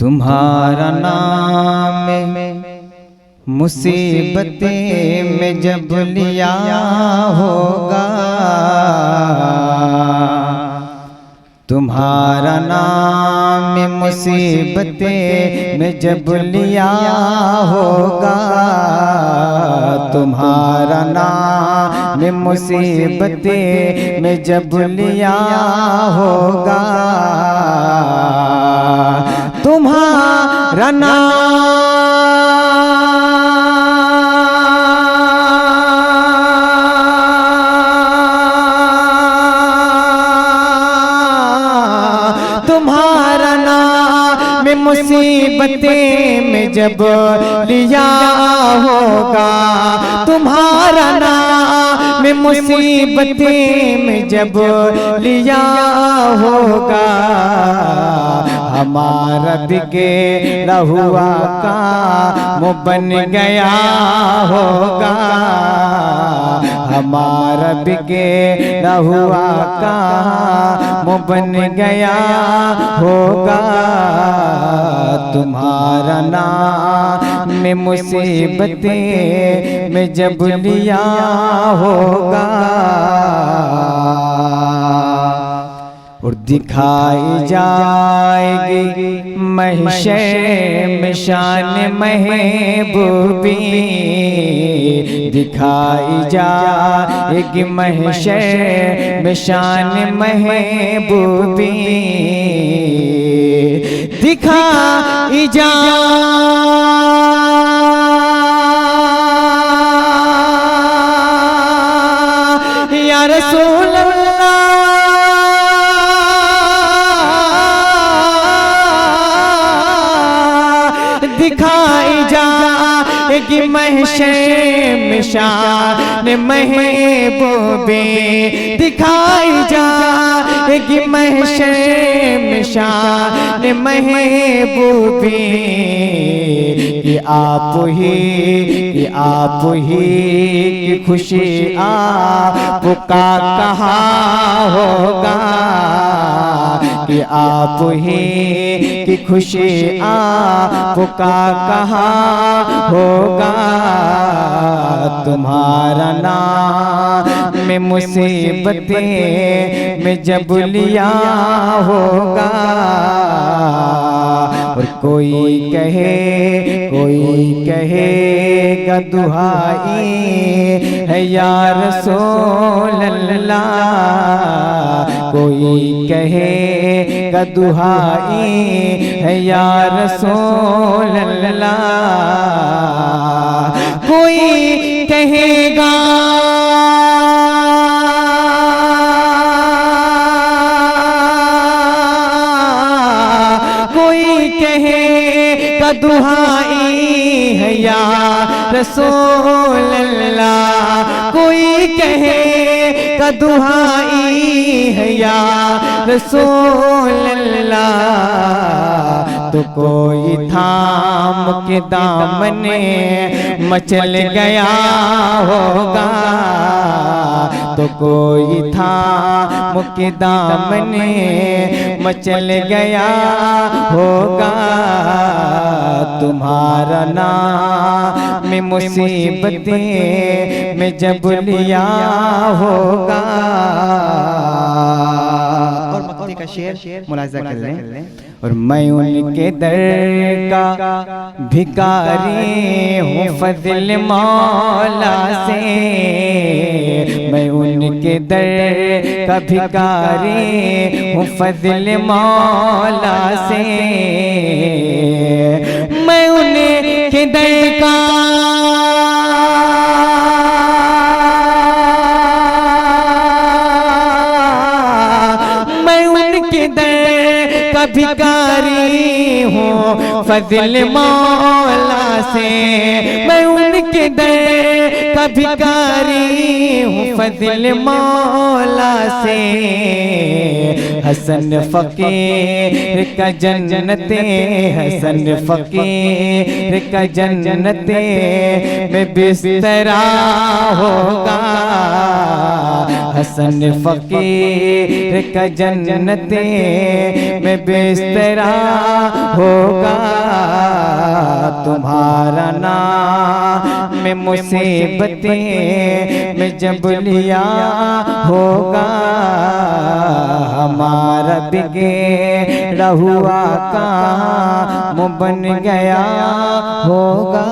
तुम्हारा नाम मुसीबतें में जब लिया होगा, तुम्हारा नाम मुसीबतें में जब लिया होगा, तुम्हारा नाम मुसीबतें में जब लिया होगा, तुम्हारा नाम मुसीबतें में जब लिया होगा, तुम्हारा नाम मुसीबतें में जब लिया होगा, हमारा बिगड़ा हुआ काम बन गया होगा, हमारा बिगड़ा हुआ काम बन गया होगा, तुम्हारा नाम मुसीबतें में जब लिया होगा। और दिखाई जाएगी महशर में शान महबूबी, दिखाई जाएगी महशर में शान महबूबी, दिखाई जा या रसूल अल्लाह, दिखाई जाएगी महशर में शान महबूबी, दिखाई जाएगी महशर में शान महबूबी, कि आप ही की खुशी आपका कहाँ होगा, कि आप ही की खुशी आपका कहाँ होगा, तुम्हारा नाम मुसीबतें में जब लिया होगा। और कोई कहेगा दुहाई है या रसूल अल्लाह, कोई कहेगा दुहाई है या रसूल अल्लाह, कोई कहेगा दुहाई है या रसूल अल्लाह, कोई कहे का दुहाई है या रसूल अल्लाह, तो कोई थाम के दामने मचल गया होगा, तो कोई थाम के दामने मचल गया होगा, तुम्हारा नाम मुसीबतें में जब लिया होगा। और मक्ती का शेर मुलाहिजा कर लें। और मैं उनके दर का भिखारी हूँ फज़ल मौला से, मैं उनके दर का भिखारी हूँ फज़ल मौला से, मैं उनके दर का भिखारी हूँ फज़ल मौला से, मैं उनके दर का भिखारी हूँ फज़ल मौला से, हसन फ़कीर का जन्नते, हसन फ़कीर का जन्नते में बिस्तरा होगा, हसन फकीर का जन्नते में बिस्तरा होगा। तुम्हारा नाम में मुसीबतें में जब लिया होगा, हमारा बिगड़ा हुआ काम बन गया होगा।